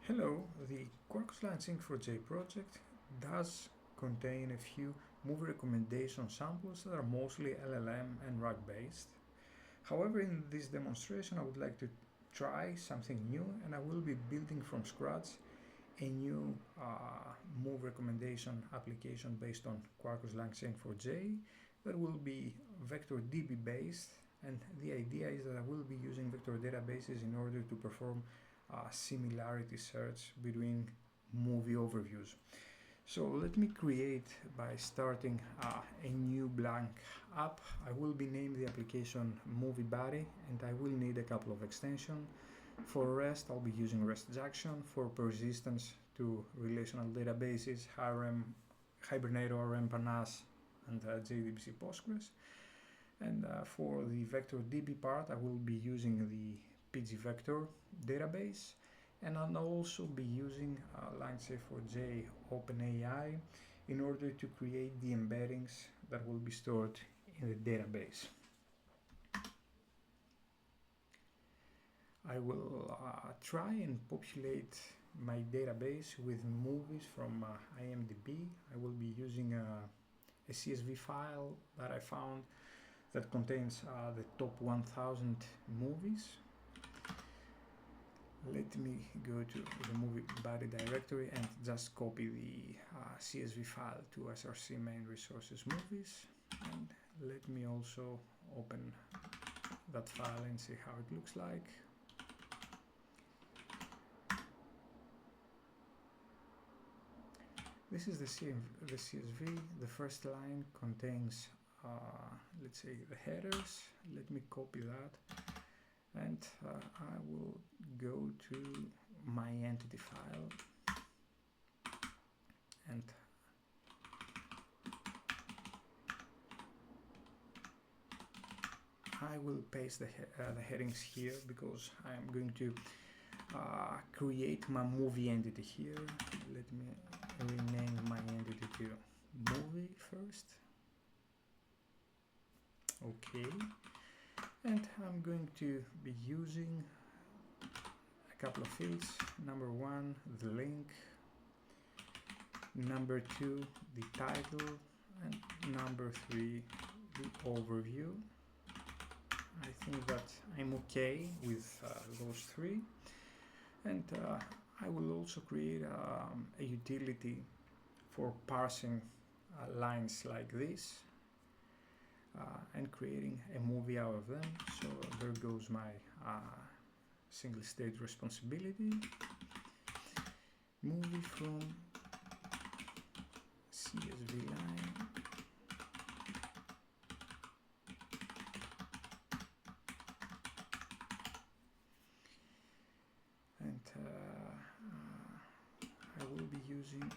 Hello, the Quarkus Langchain4j project does contain a few movie recommendation samples that are mostly LLM and RAG based. However, in this demonstration I would like to try something new, and I will be building from scratch a new movie recommendation application based on Quarkus Langchain4j that will be vector DB based, and the idea is that I will be using vector databases in order to perform similarity search between movie overviews. So let me create by starting a new blank app. I will be naming the application movie body, and I will need a couple of extensions. For REST, I'll be using REST Jackson. For persistence to relational databases, Hibernator, RM, Panas, and JDBC Postgres. And for the vector DB part, I will be using the PG vector database, and I'll also be using Langchain4j OpenAI in order to create the embeddings that will be stored in the database. I will try and populate my database with movies from IMDb. I will be using a CSV file that I found that contains the top 1000 movies. Let me go to the movie body directory and just copy the CSV file to src main resources movies, and let me also open that file and see how it looks like. This is the CSV. The first line contains let's say the headers. Let me copy that, and I will go to my entity file and I will paste the headings here because I am going to create my movie entity here. Let me rename my entity to movie first. Okay, and I'm going to be using a couple of fields. Number 1, the link. Number 2, the title. And number 3, the overview. I think that I'm okay with those 3. And I will also create a utility for parsing lines like this. And creating a movie out of them. So there goes my single stage responsibility. Movie from CSV line. And I will be using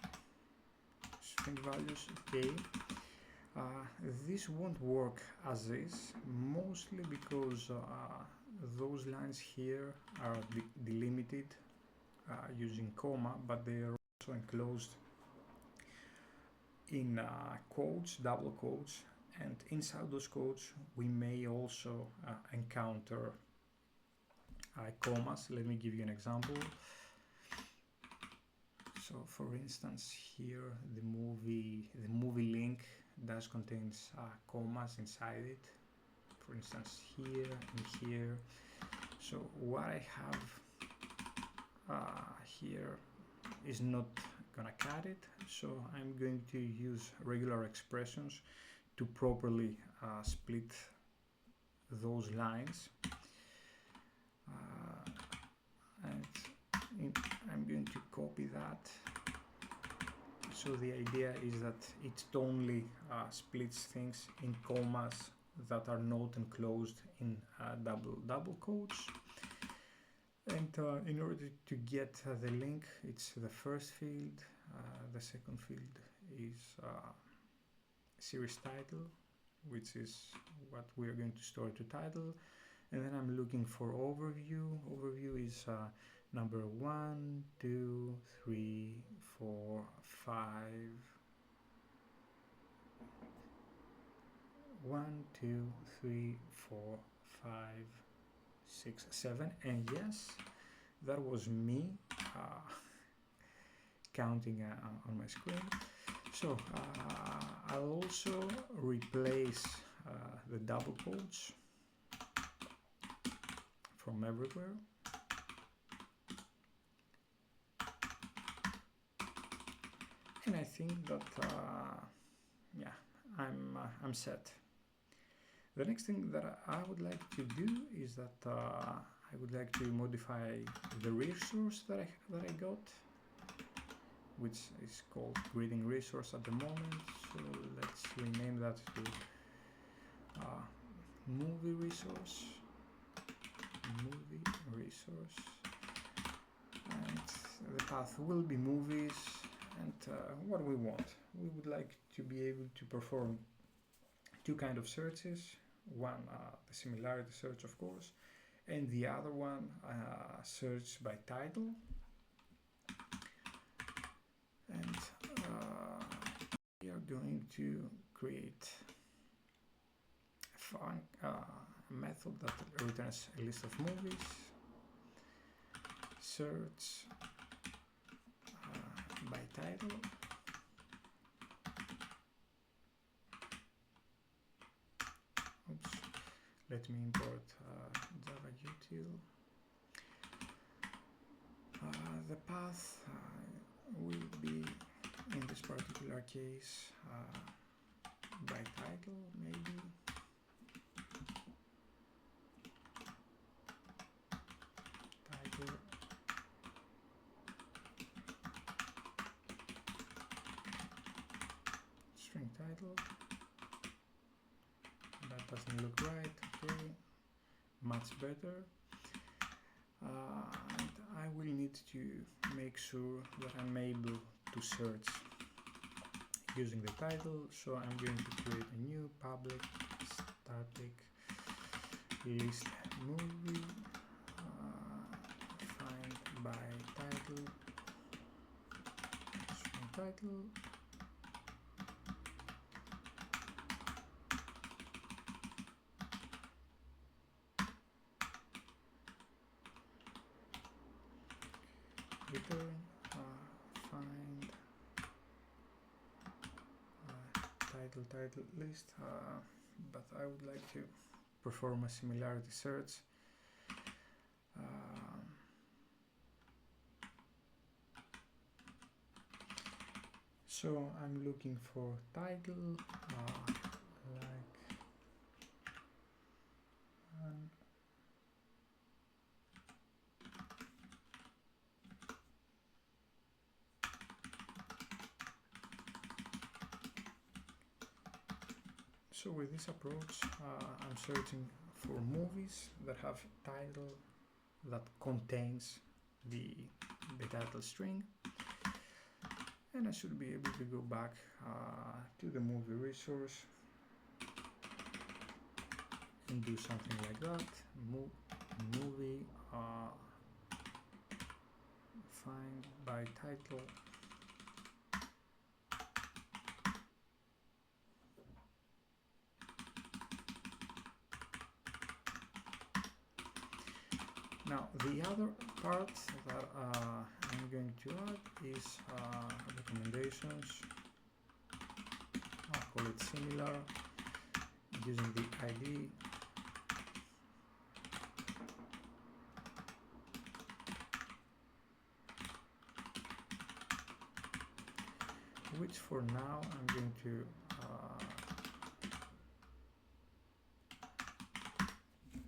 string values. Okay. This won't work as is, mostly because those lines here are delimited using comma, but they are also enclosed in quotes, double quotes, and inside those quotes we may also encounter commas. Let me give you an example. So for instance, here the movie link does contains commas inside it, for instance here and here. So what I have here is not gonna cut it, so I'm going to use regular expressions to properly split those lines, and I'm going to copy that. So the idea is that it only splits things in commas that are not enclosed in double quotes. And in order to get the link, it's the first field. The second field is series title, which is what we are going to store to title. And then I'm looking for overview. Overview is number 1, 2, 3, 4, 5. 1, 2, 3, 4, 5, 6, 7, and yes, that was me counting on my screen. So I'll also replace the double quotes from everywhere. And I think that yeah, I'm set. The next thing that I would like to do is that I would like to modify the resource that I got, which is called greeting resource at the moment. So let's rename that to movie resource, and the path will be movies. And what we want, we would like to be able to perform two kind of searches. One, the similarity search, of course, and the other one, search by title. And we are going to create a method that returns a list of movies. Search by title. Oops. Let me import Java util. The path will be, in this particular case, by title, maybe. Title. String title. That doesn't look right. Okay, much better. And I will need to make sure that I'm able to search using the title. So I'm going to create a new public static list movie, find by title, string title. Return find title list, but I would like to perform a similarity search. So I'm looking for title, so with this approach, I'm searching for movies that have title that contains the title string, and I should be able to go back to the movie resource and do something like that. Movie find by title. Now the other part that I'm going to add is recommendations. I'll call it similar, using the ID. Which for now I'm going to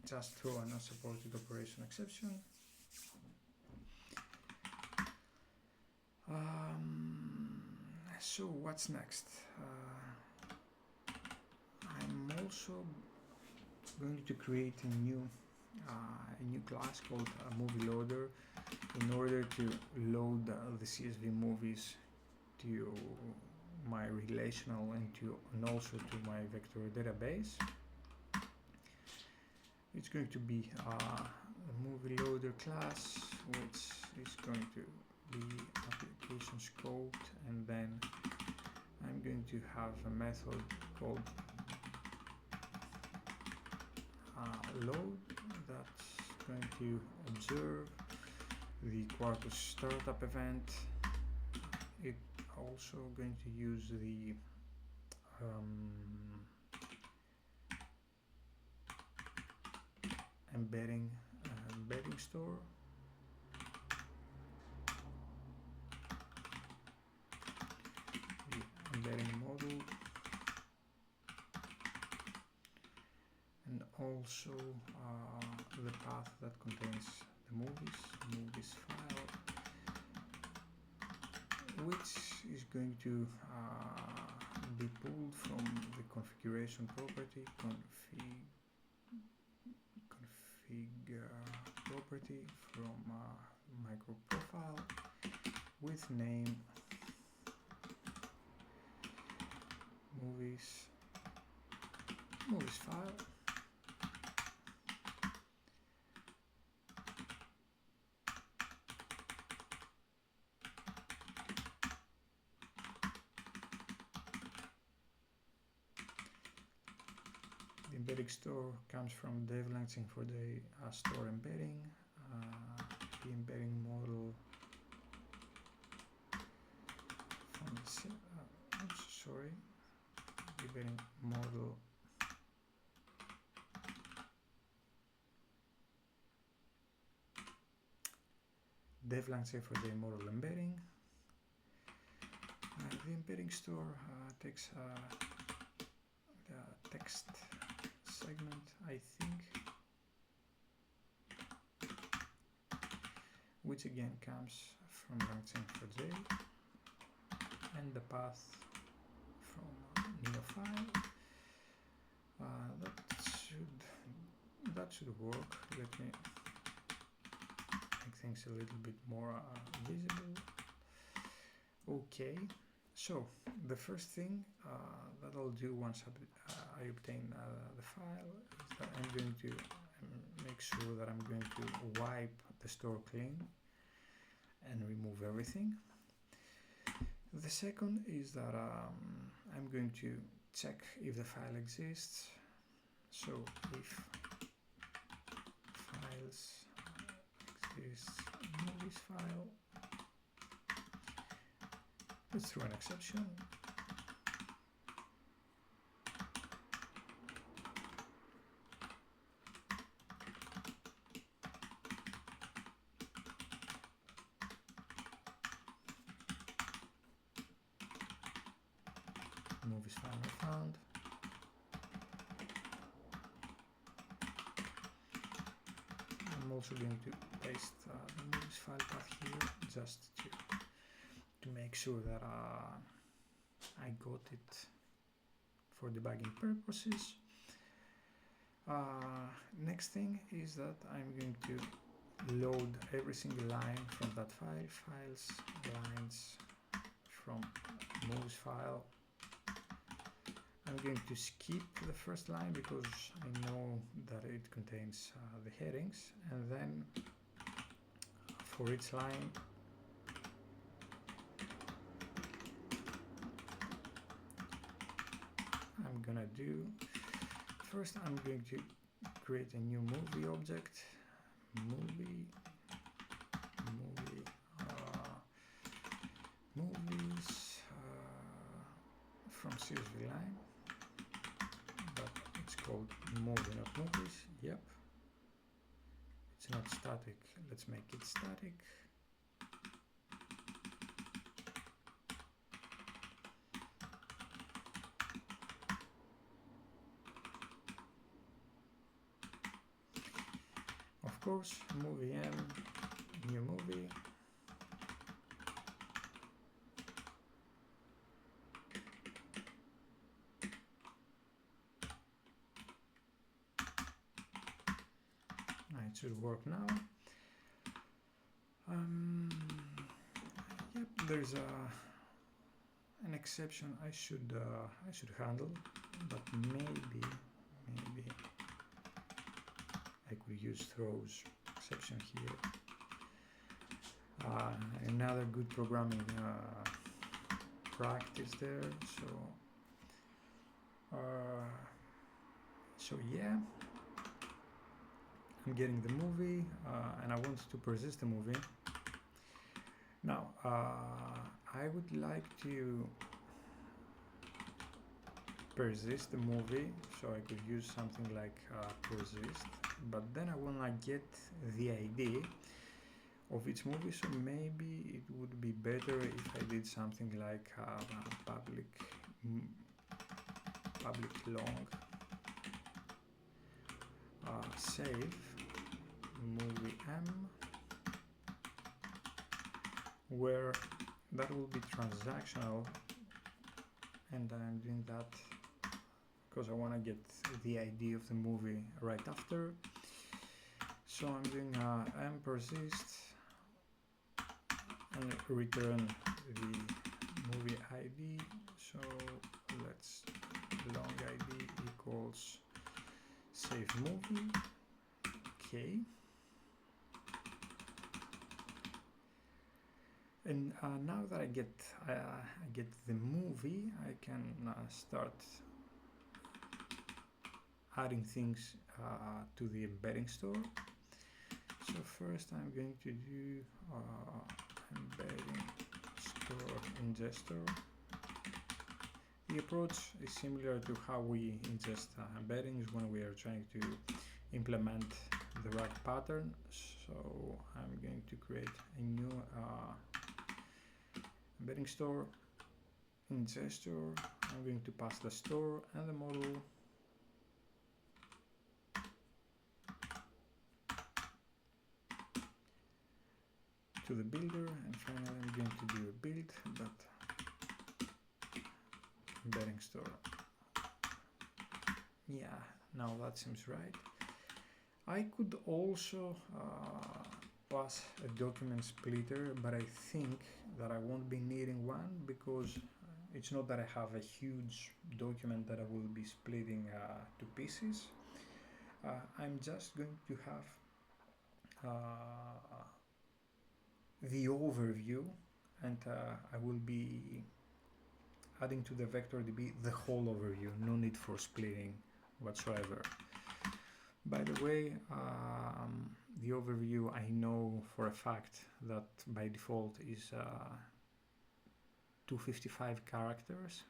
just throw an unsupported operation exception. So what's next? I'm also going to create a new class called movie loader in order to load the CSV movies to my relational and also to my vector database. It's going to be a movie loader class, which is going to be application scoped, and then I'm going to have a method called load that's going to observe the Quarkus startup event. It also going to use the EmbeddingStore. The embedding model, and also the path that contains the movies file, which is going to be pulled from the configuration property, config property from micro profile with name movies file. The EmbeddingStore comes from Langchain4j store embedding. The embedding model from the embedding model Langchain4j model embedding. The EmbeddingStore takes the text segment, I think, which again comes from Langchain4j, and the path from Neo file. That should work. Let me make things a little bit more visible. Okay, so the first thing that I'll do once I obtain the file is that I'm going to make sure that I'm going to wipe the store clean and remove everything. The second is that I'm going to check if the file exists. So if files exists movies file, let's throw an exception. Movies file not found. I'm also going to paste the movies file path here just to make sure that I got it for debugging purposes. Next thing is that I'm going to load every single line from that file, files, lines from movies file. I'm going to skip the first line because I know that it contains the headings, and then for each line I'm gonna do, first I'm going to create a new movie object, movies from CSV line, but it's called movie, not movies. Yep, it's not static, let's make it static. Of course, movie m, new movie. It should work now. Yep, there's an exception I should handle, but maybe I could use throws exception here. Another good programming practice there. So yeah, I'm getting the movie and I want to persist the movie. I would like to persist the movie, so I could use something like persist, but then I wanna get the idea of each movie, so maybe it would be better if I did something like public long save movie M, where that will be transactional, and I'm doing that because I want to get the idea of the movie right after. So I'm doing M persist and return the movie ID. So let's long ID equals save movie. Okay. And now that I get the movie, I can start adding things to the embedding store. So first I'm going to do embedding store ingestor. The approach is similar to how we ingest embeddings when we are trying to implement the right pattern. So I'm going to create a new embedding store ingestor. I'm going to pass the store and the model. To the builder, and finally I'm going to do a build, but embedding store. Yeah, now that seems right. I could also pass a document splitter, but I think that I won't be needing one because it's not that I have a huge document that I will be splitting to pieces. I'm just going to have the overview, and I will be adding to the VectorDB the whole overview, no need for splitting whatsoever. By the way, the overview, I know for a fact that by default is 255 characters,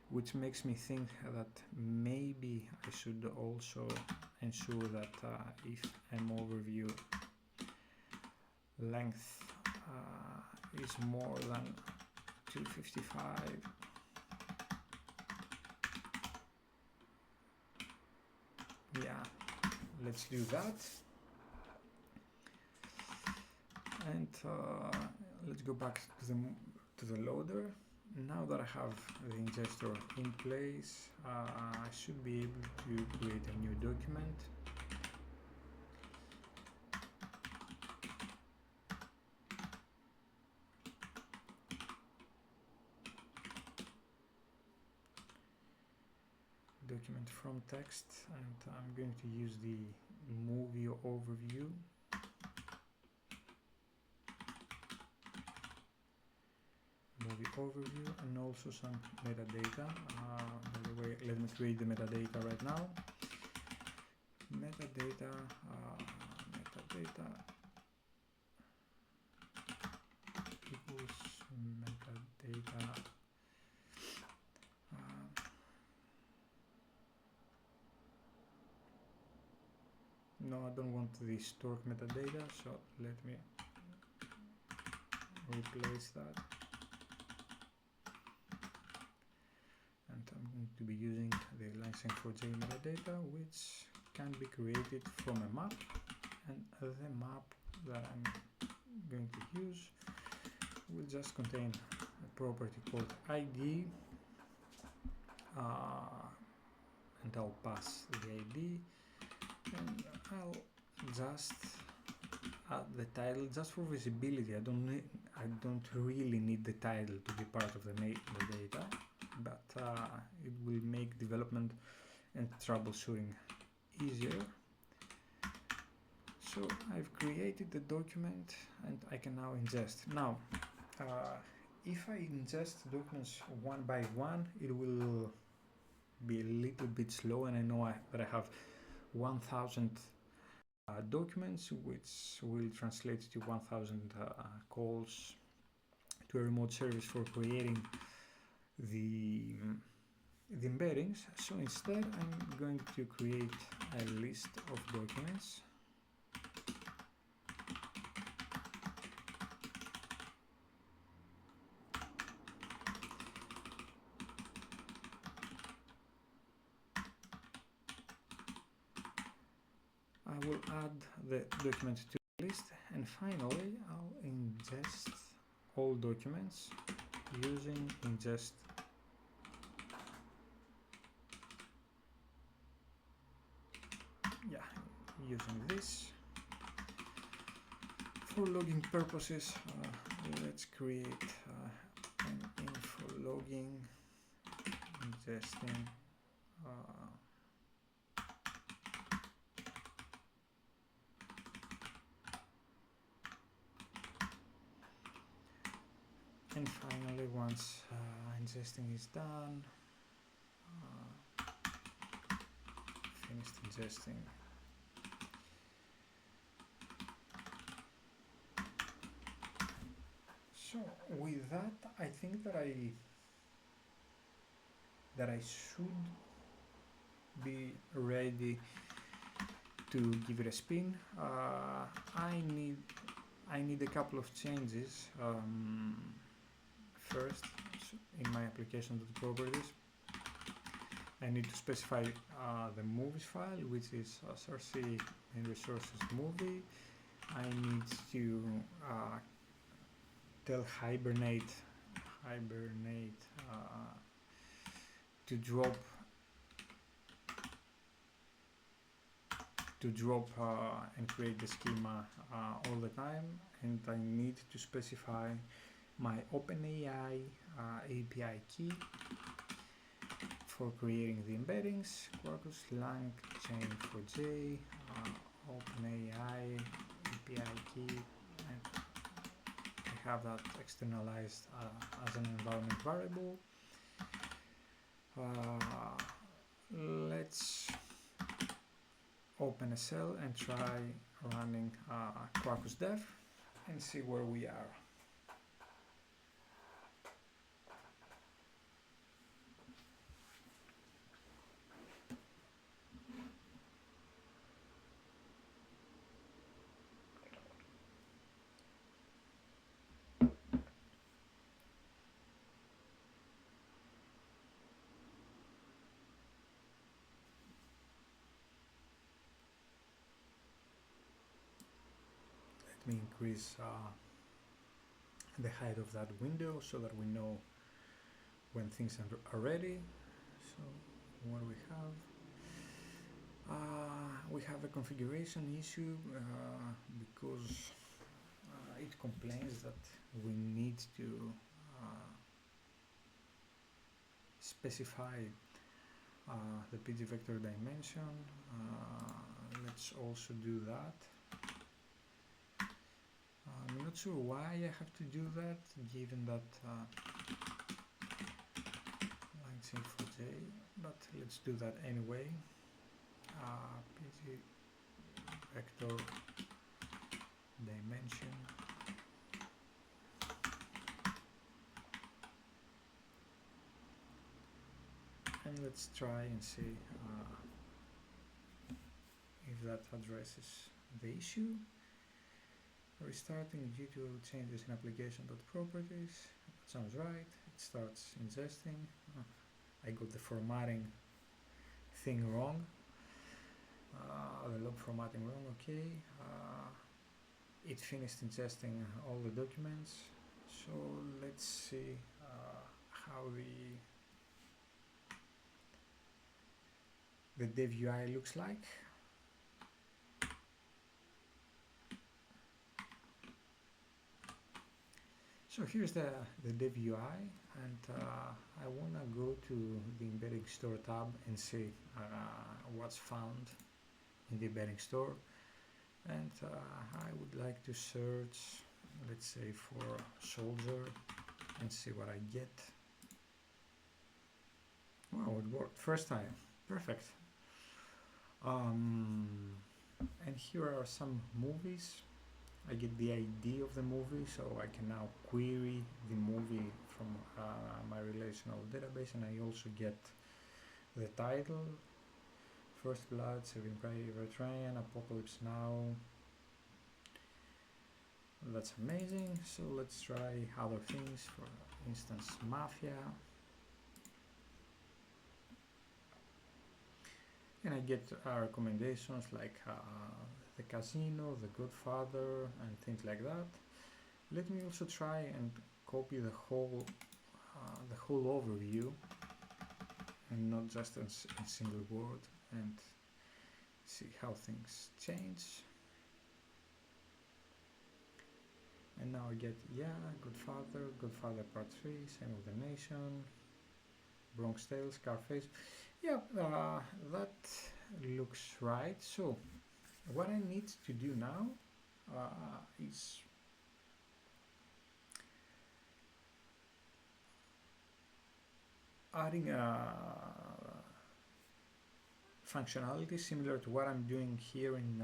which makes me think that maybe I should also ensure that if overview length is more than 255, yeah, let's do that. And let's go back to the loader. Now that I have the ingester in place, I should be able to create a new document. Document from text, and I'm going to use the movie overview. Movie overview, and also some metadata. By the way, let me create the metadata right now. Metadata, metadata equals metadata. No, I don't want the stored metadata, so let me replace that. And I'm going to be using the Langchain4j metadata, which can be created from a map, and the map that I'm going to use will just contain a property called ID, and I'll pass the ID, and I'll just add the title just for visibility. I don't really need the title to be part of the data, but it will make development and troubleshooting easier. So I've created the document and I can now ingest. Now, if I ingest documents one by one, it will be a little bit slow, and I know that I have 1000 documents, which will translate to 1000 calls to a remote service for creating the embeddings. So instead I'm going to create a list of documents. I will add the document to the list, and finally I'll ingest all documents using ingest. Using this. For logging purposes, let's create an info logging ingesting and finally, once ingesting is done, finished ingesting. So with that, I think that I should be ready to give it a spin. I need a couple of changes. First, in my application.properties, I need to specify the movies file, which is searchin and resources movie. I need to tell Hibernate to drop and create the schema all the time, and I need to specify my OpenAI API key for creating the embeddings. Quarkus Langchain4j OpenAI API key, and I have that externalized as an environment variable. Let's open a cell and try running Quarkus dev and see where we are. Let me increase the height of that window so that we know when things are ready. So what we have a configuration issue because it complains that we need to specify the PG vector dimension. Let's also do that. I'm not sure why I have to do that, given that Langchain4j, but let's do that anyway. PG vector dimension. And let's try and see if that addresses the issue. Restarting due to changes in application.properties. That sounds right. It starts ingesting. I got the formatting thing wrong. The log formatting wrong. Okay. It finished ingesting all the documents. So let's see how the dev UI looks like. So here's the dev UI, and I want to go to the EmbeddingStore tab and see what's found in the EmbeddingStore. And I would like to search, let's say, for soldier and see what I get. Wow, it worked first time. Perfect. And here are some movies I get the ID of the movie, so I can now query the movie from my relational database, and I also get the title, First Blood, Saving Private Ryan, Apocalypse Now. That's amazing. So let's try other things, for instance Mafia, and I get recommendations like The Casino, The Godfather, and things like that. Let me also try and copy the whole overview, and not just a single word, and see how things change. And now I get, yeah, Godfather Part 3, Same of the Nation, Bronx Tale, Scarface. Yeah, that looks right. So what I need to do now is adding functionality similar to what I'm doing here in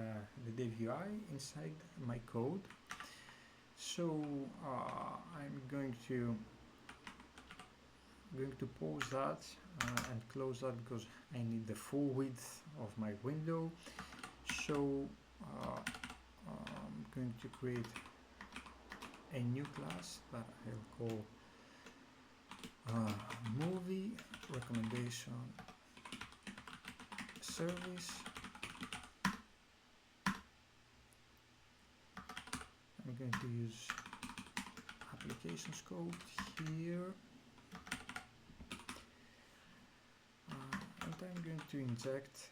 the dev UI inside my code. So I'm going to pause that and close that, because I need the full width of my window. So I'm going to create a new class that I'll call movie recommendation service. I'm going to use application scope here, and I'm going to inject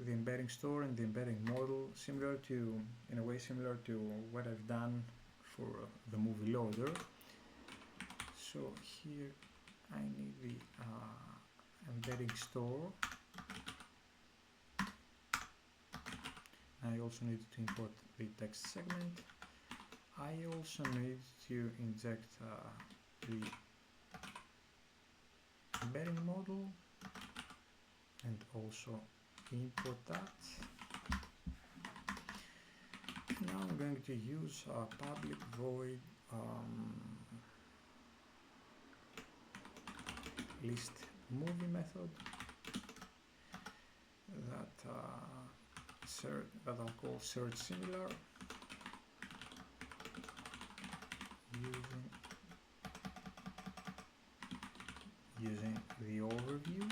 the embedding store and the embedding model, in a way similar to what I've done for the movie loader. So here I need the EmbeddingStore. I also need to import the text segment. I also need to inject the embedding model, and also import that. Now I'm going to use a public void list movie method that I'll call search similar, using the overview.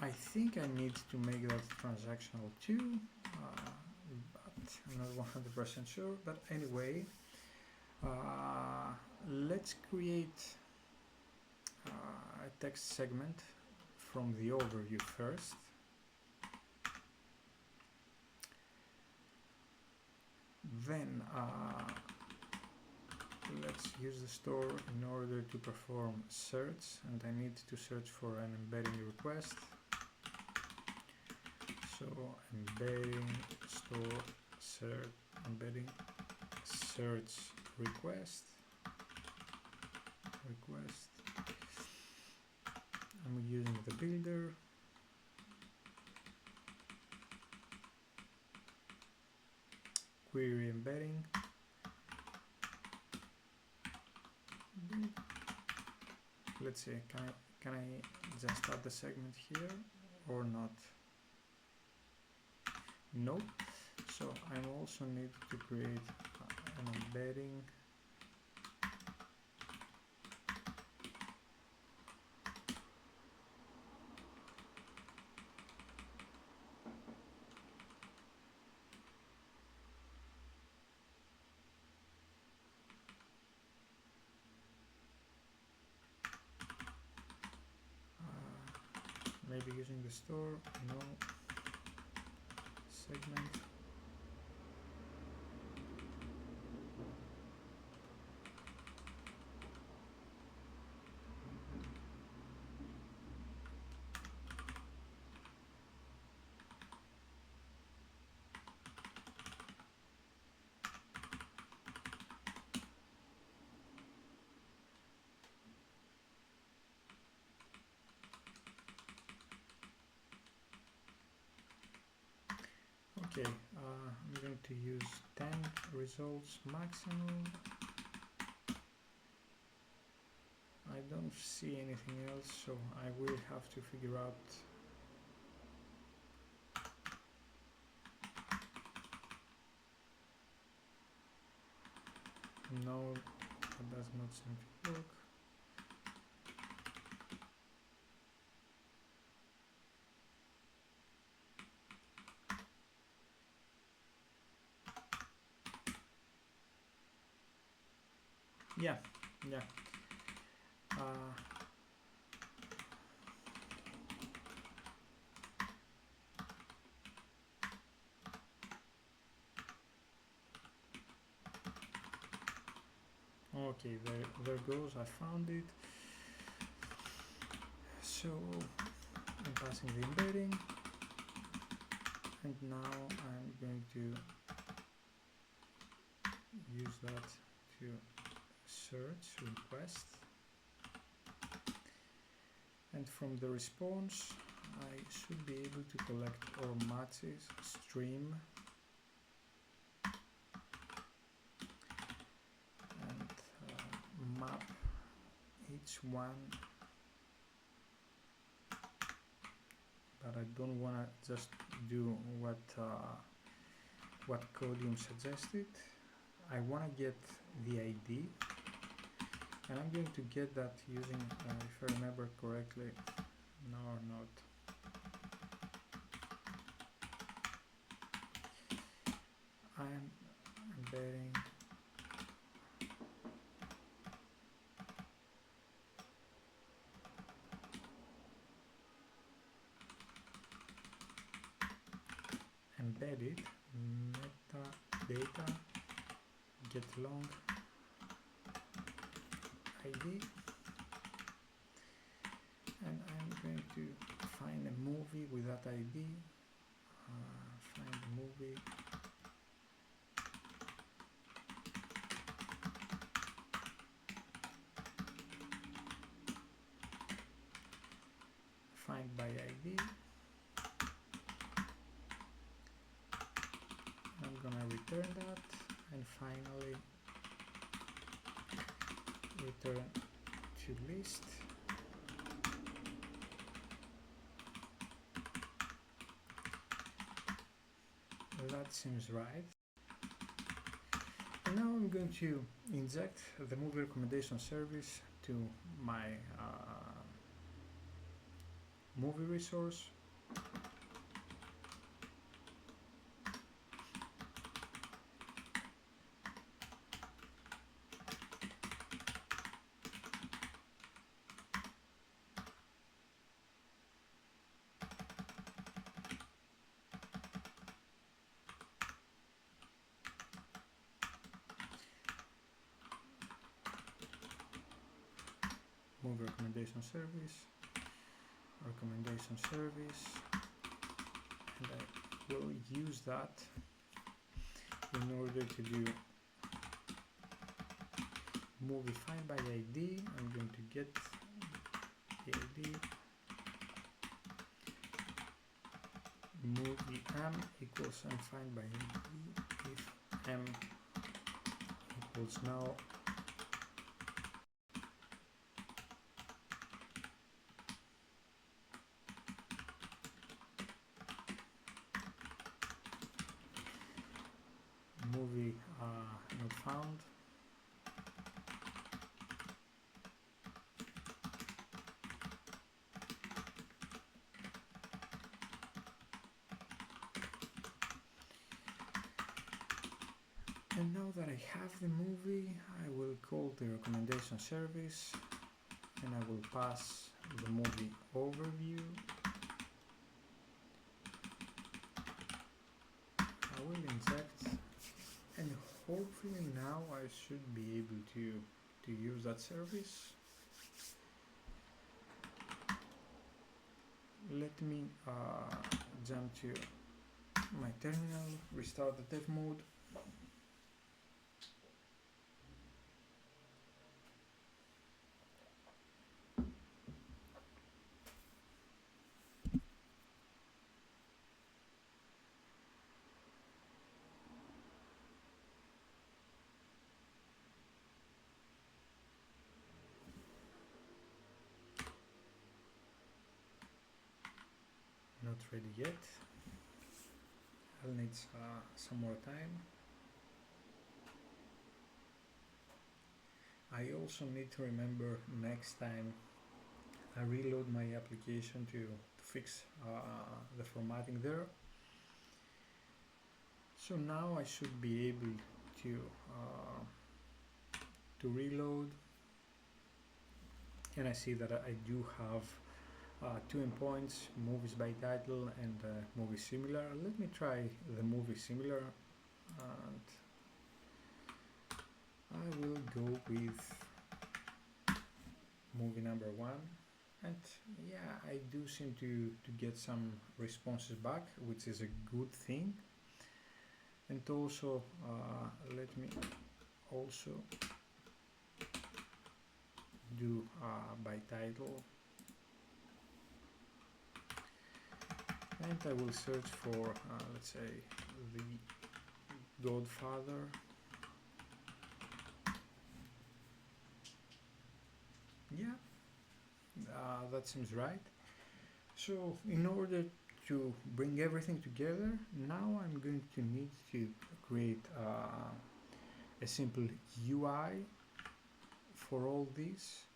I think I need to make that transactional too, but I'm not 100% sure. But anyway, let's create a text segment from the overview first. Then let's use the store in order to perform search, and I need to search for an embedding request. So EmbeddingStore embedding search request. I'm using the builder. Query embedding. Let's see, can I just add the segment here or not? Nope. So I also need to create an embedding maybe using the store, no, segment. Okay, I'm going to use 10 results maximum. I don't see anything else, so I will have to figure out no, that does not seem to work. Yeah. Okay, there goes. I found it. So I'm passing the embedding, and now I'm going to use that to search request, and from the response I should be able to collect all matches, stream, and map each one, but I don't want to just do what Codium suggested. I want to get the ID, and I'm going to get that using, if I remember correctly, no or not. I'm embedding embedded metadata get long ID, and I'm going to find a movie with that ID, find a movie, find by ID. I'm gonna return that, and finally return to list. That seems right. And now I'm going to inject the movie recommendation service to my movie resource. Movie recommendation service, and I will use that in order to do movie find by ID. I'm going to get the ID, movie m equals and find by ID if m equals now movie not found. And now that I have the movie, I will call the recommendation service, and I will pass the movie overview. I will inject, and hopefully now I should be able to use that service. Let me jump to my terminal, restart the dev mode. ready yet. I'll need some more time. I also need to remember next time I reload my application to fix the formatting there. So now I should be able to reload, and I see that I do have two endpoints, movies by title and movie similar. Let me try the movie similar, and I will go with movie number 1. And yeah, I do seem to get some responses back, which is a good thing. And also let me also do by title, and I will search for let's say The Godfather. Yeah, that seems right. So in order to bring everything together, now I'm going to need to create a simple UI for all this,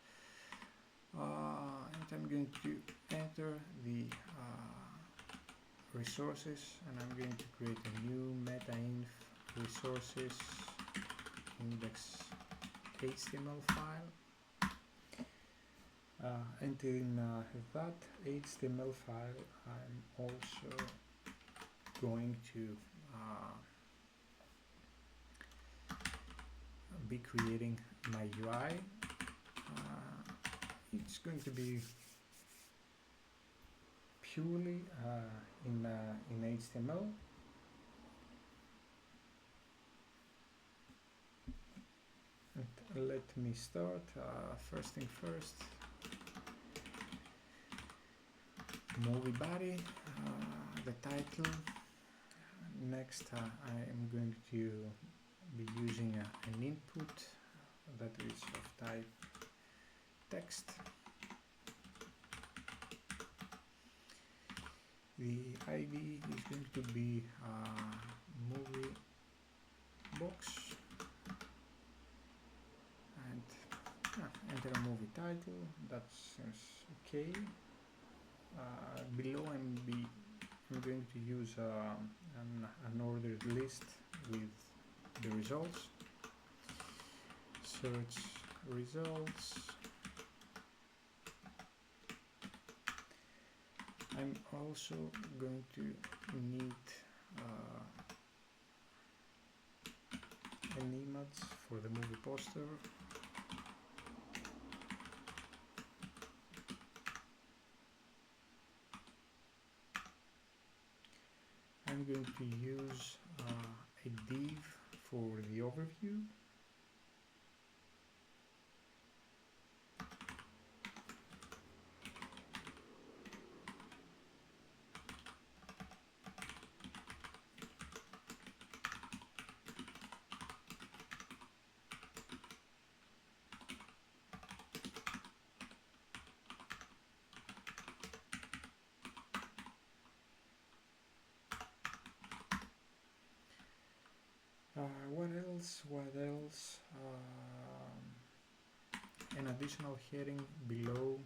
and I'm going to enter the resources, and I'm going to create a new meta-inf resources index HTML file. And in that HTML file, I'm also going to be creating my UI. It's going to be purely in HTML. And let me start. First thing first, movie body, the title. Next, I am going to be using an input that is of type text. The ID is going to be movie box, and enter a movie title. That seems okay. Below I'm going to use an ordered list with the results. Search results. I'm also going to need an image for the movie poster. I'm going to use a div for the overview. What else? An additional heading below.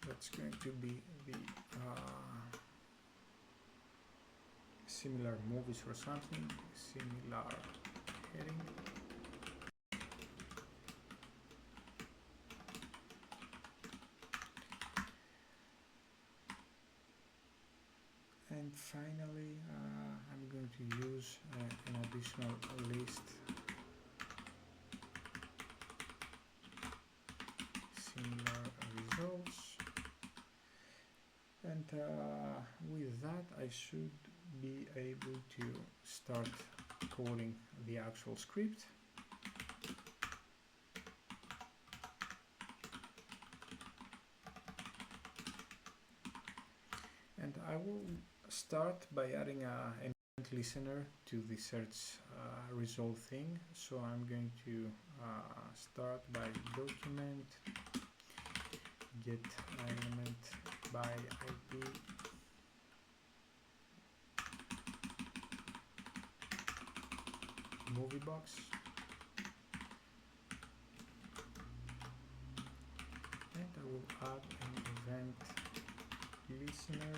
That's going to be the similar movies or something. Similar heading. And finally, I'm going to use an additional list, similar results, and with that I should be able to start coding the actual script. And I will start by adding an event listener to the search result thing. So I'm going to start by document get element by IP movie box, and I will add an event listener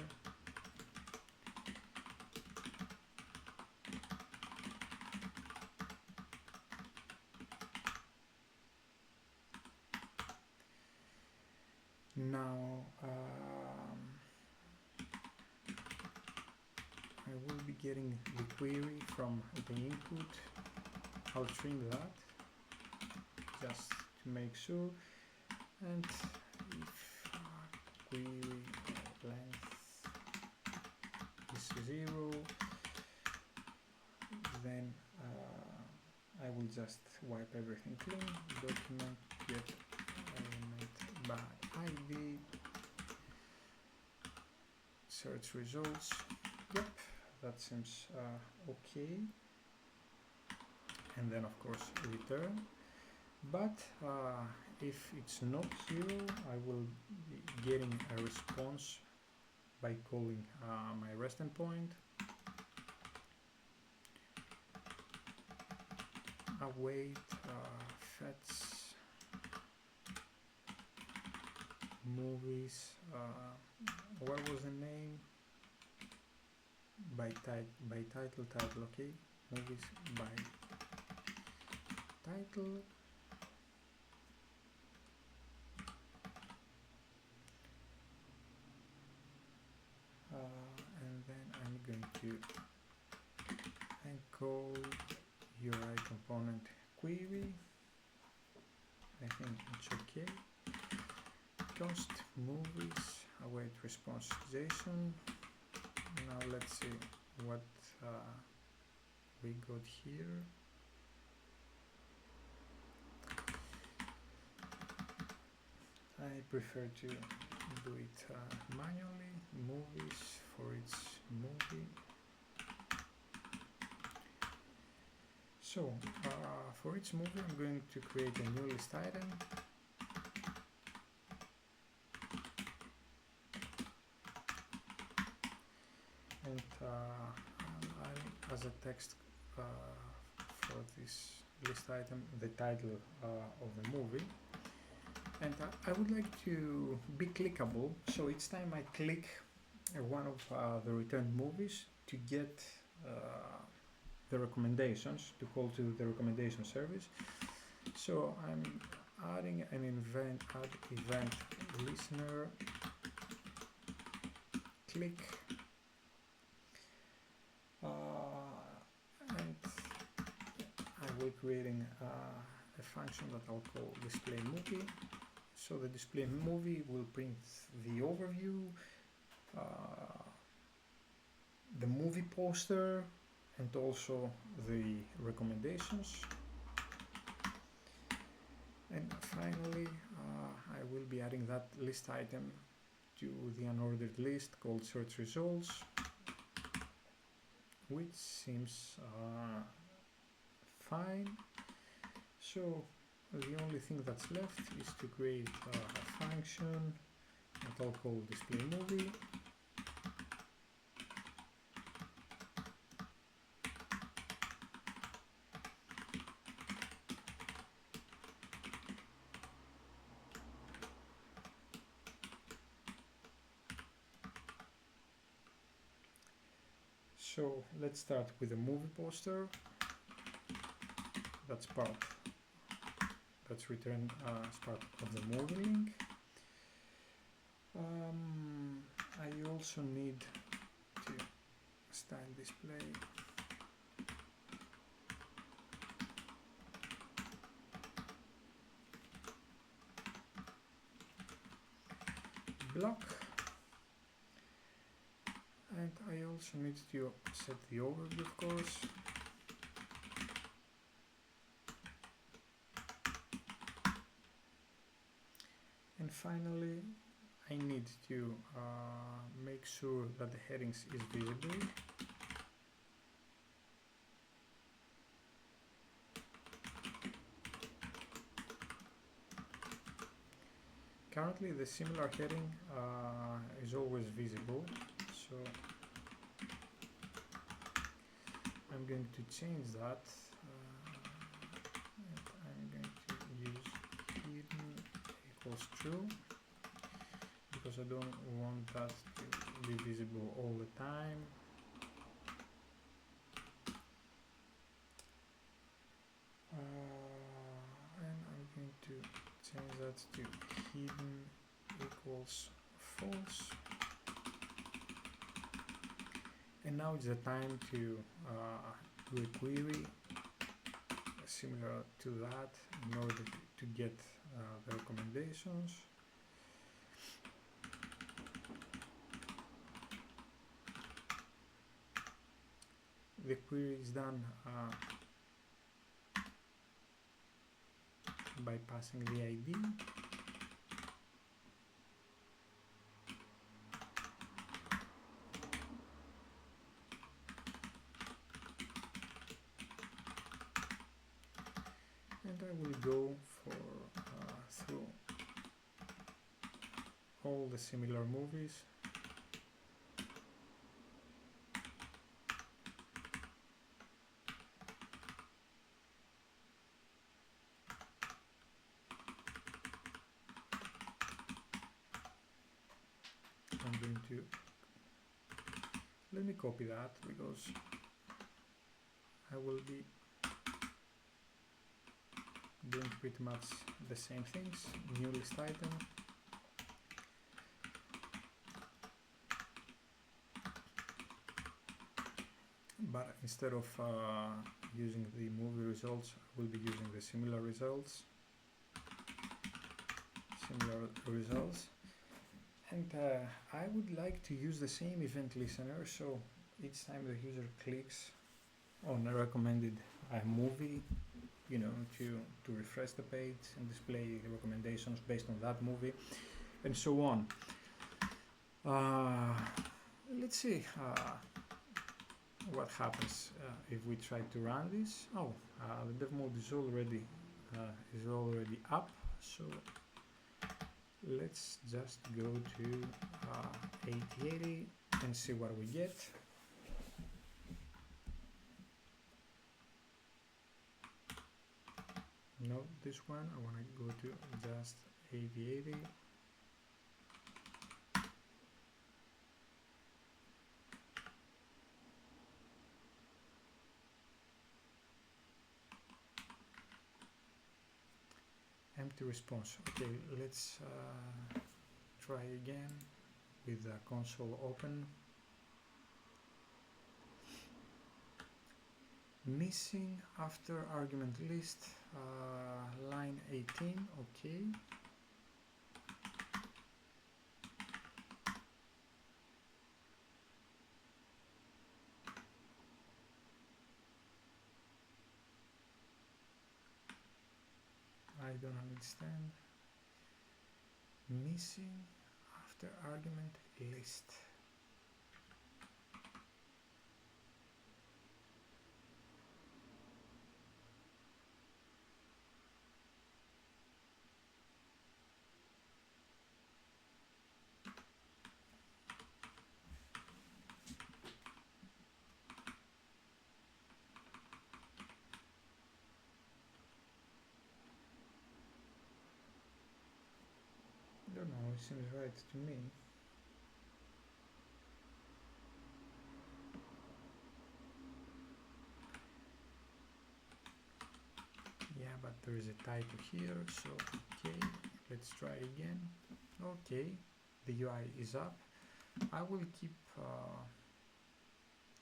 now. I will be getting the query from the input. I'll trim that just to make sure, and if query length is 0, then I will just wipe everything clean. Document get element by ID, search results. Yep, that seems okay. And then of course return. But if it's not 0, I will be getting a response by calling my REST endpoint. Await fetch movies. What was the name? By title, okay. Movies by title. And then I'm going to encode URI component query. I think it's okay. Const movies await response JSON. Now let's see what we got here. I prefer to do it manually. Movies for its movie. So for each movie I'm going to create a new list item. And as a text for this list item, the title of the movie. And I would like to be clickable, so each time I click one of the returned movies to get the recommendations, to call to the recommendation service. So I'm adding an event, add event listener, click, and I will creating a function that I'll call display movie. So the display movie will print the overview, the movie poster, and also the recommendations. And finally, I will be adding that list item to the unordered list called search results, which seems fine. So the only thing that's left is to create a function that I'll call display movie. So let's start with the movie poster. That's returned as part of the movie link. I also need to style display block, and I also need to set the overview, of course. And finally, I need to make sure that the headings is visible. currently the similar heading is always visible, so I'm going to change that. And I'm going to use hidden equals true, because I don't want that to be visible all the time. And I'm going to change that to hidden equals false. And now it's the time to do a query similar to that in order to get the recommendations. The query is done by passing the ID. And I will go for through all the similar movies. I'm going to let me copy that, because I will be doing pretty much the same things. New list item, but instead of using the movie results, I will be using the similar results. And I would like to use the same event listener, so each time the user clicks on a recommended movie, you know, to refresh the page and display recommendations based on that movie, and so on. Let's see what happens if we try to run this. Oh, the dev mode is already up, so let's just go to 8080 and see what we get. No, this one, I want to go to just 8080. Empty response. Okay, let's try again with the console open. Missing after argument list, line 18. Okay. I don't understand. Missing after argument list. I don't know, it seems right to me. Yeah, but there is a typo here, so okay, let's try again. Okay, the UI is up. I will keep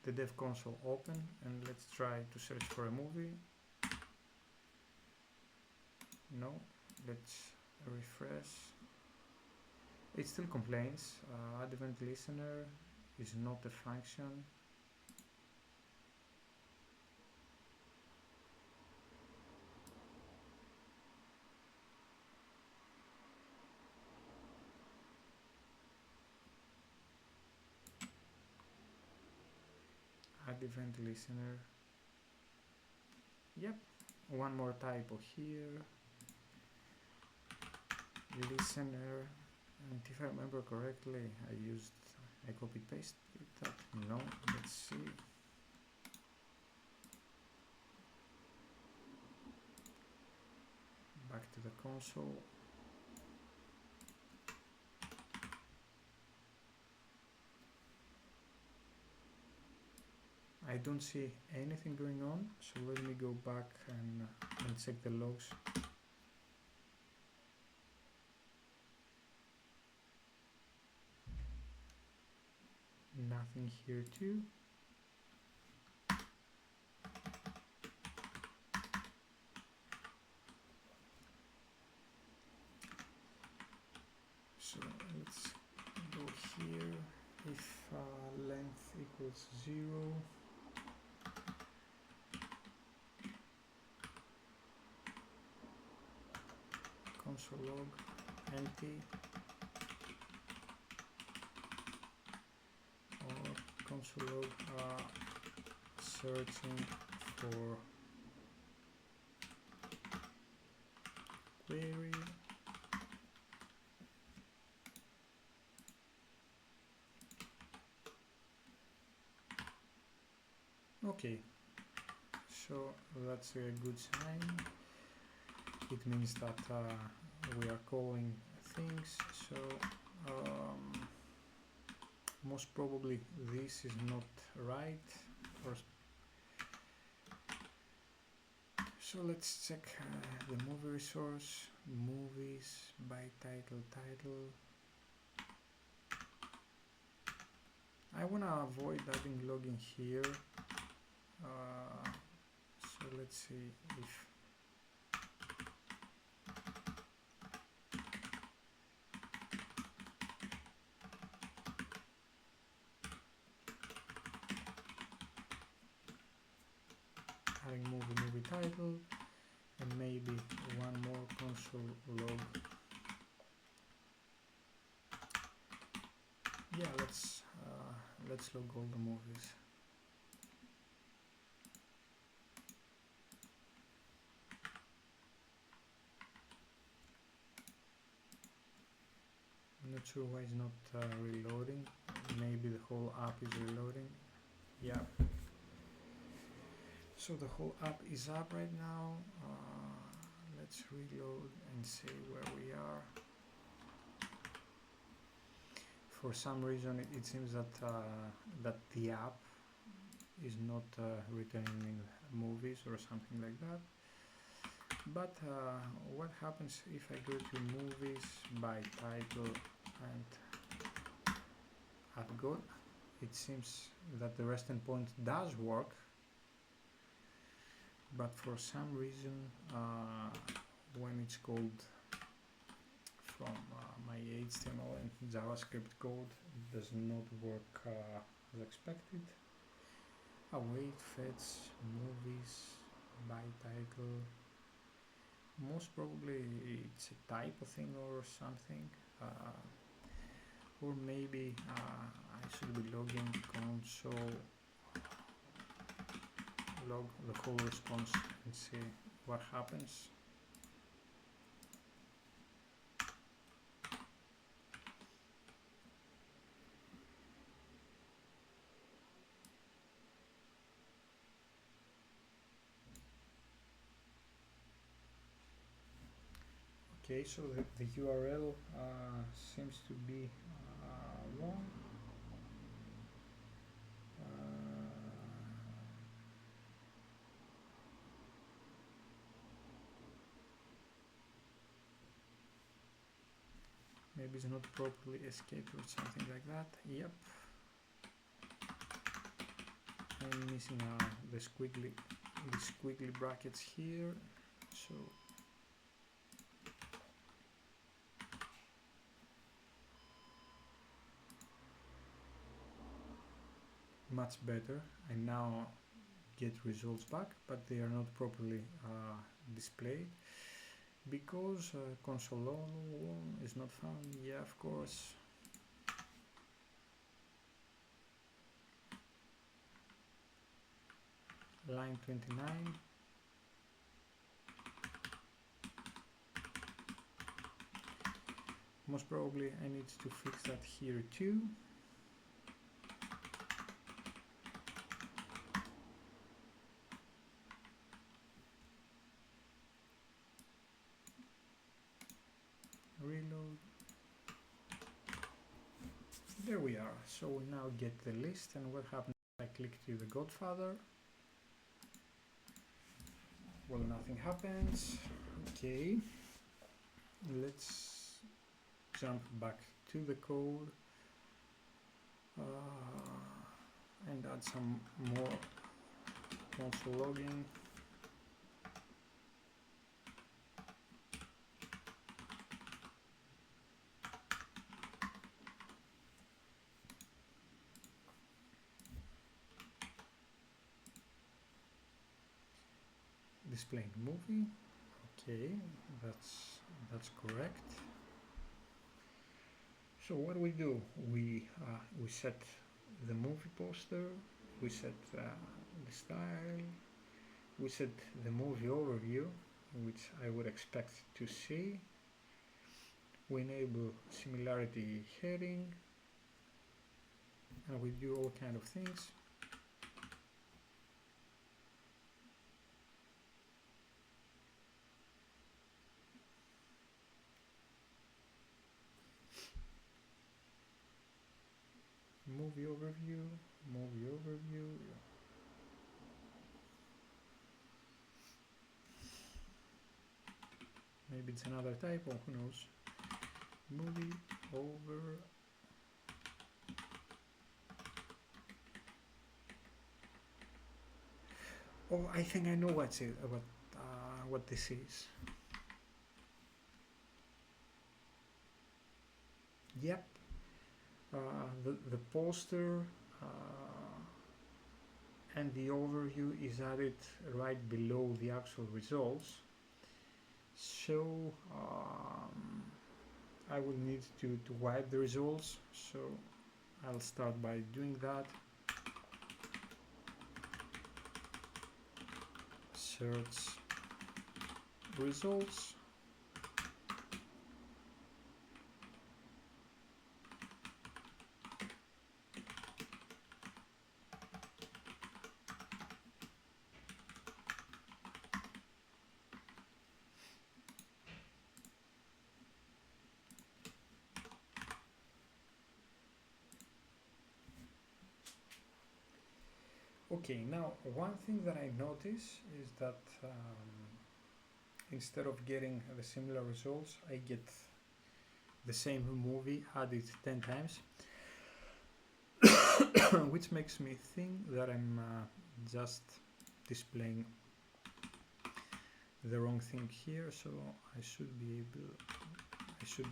the dev console open and let's try to search for a movie. No, let's refresh. It still complains. Add event listener is not a function. Add event listener. Yep, one more typo here. listener, and if I remember correctly, I copy pasted that. No, let's see. Back to the console. I don't see anything going on, so let me go back and check the logs. Nothing here too. So let's go here. If length equals 0, console log empty, or console log searching for query. Okay, so that's a good sign. It means that we are calling things, so most probably this is not right. So let's check the movie resource, movies by title. I wanna avoid adding logging here, so let's see if adding movie title, and maybe one more console log. Yeah, let's log all the movies. I'm not sure why it's not reloading. Maybe the whole app is reloading. Yeah. So the whole app is up right now. Let's reload and see where we are. For some reason it seems that the app is not returning movies or something like that. But what happens if I go to movies by title and add God? It seems that the resting point does work, but for some reason when it's called from my HTML and JavaScript code, it does not work as expected. Await fetch movies by title. Most probably it's a typo thing or something, or maybe I should be logging console log the whole response and see what happens. Okay, so the URL seems to be wrong. Maybe it's not properly escaped or something like that. Yep. I'm missing the squiggly brackets here. So much better. I now get results back, but they are not properly displayed because console log is not found. Yeah, of course. Line 29. most probably I need to fix that here too. Reload. There we are. So we now get the list, and what happens if I click to the Godfather? Well, nothing happens. Okay, let's jump back to the code and add some more console logging. Displaying movie. Okay, that's correct. So what we do, we set the movie poster, we set the style, we set the movie overview, which I would expect to see. We enable similarity heading, and we do all kind of things. Movie overview, movie overview. Maybe it's another typo, who knows. Movie over. Oh, I think I know what this is. Yep. The poster and the overview is added right below the actual results. So I will need to wipe the results. So I'll start by doing that. Search results. Okay, now one thing that I notice is that instead of getting the similar results, I get the same movie added 10 times, which makes me think that I'm just displaying the wrong thing here. So I should be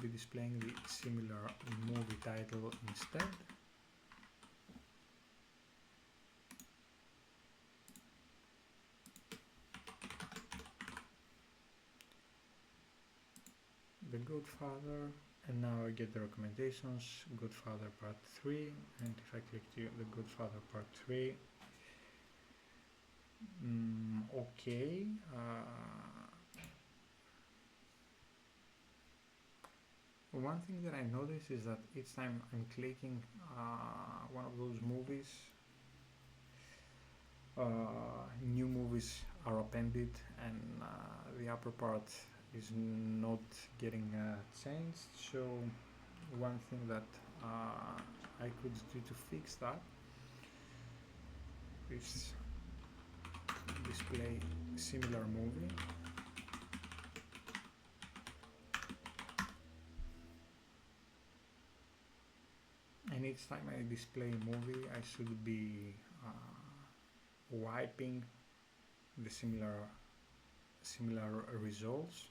displaying the similar movie title instead. The Godfather, and now I get the recommendations, Godfather Part 3, and if I click to the Godfather Part 3, okay, one thing that I notice is that each time I'm clicking one of those movies, new movies are appended, and the upper part is not getting changed. So one thing that I could do to fix that is display similar movie, and each time I display a movie I should be wiping the similar results.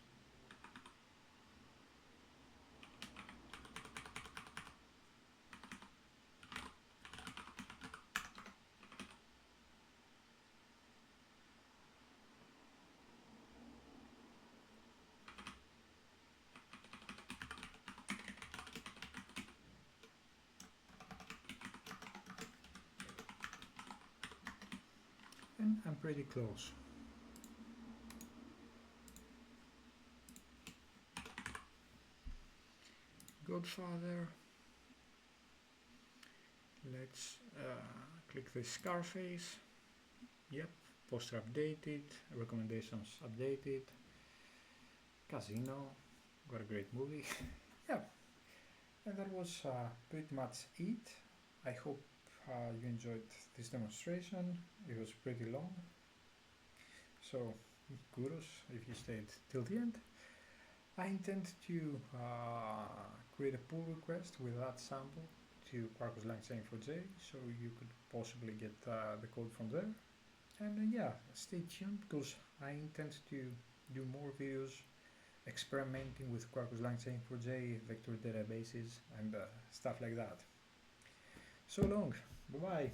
And I'm pretty close. Godfather. Let's click the Scarface. Yep, poster updated, recommendations updated. Casino, got a great movie. Yeah, and that was pretty much it. I hope you enjoyed this demonstration. It was pretty long, so kudos if you stayed till the end. I intend to create a pull request with that sample to Quarkus Langchain4j, so you could possibly get the code from there. And yeah, stay tuned because I intend to do more videos experimenting with Quarkus Langchain4j, vector databases, and stuff like that. So long, bye bye.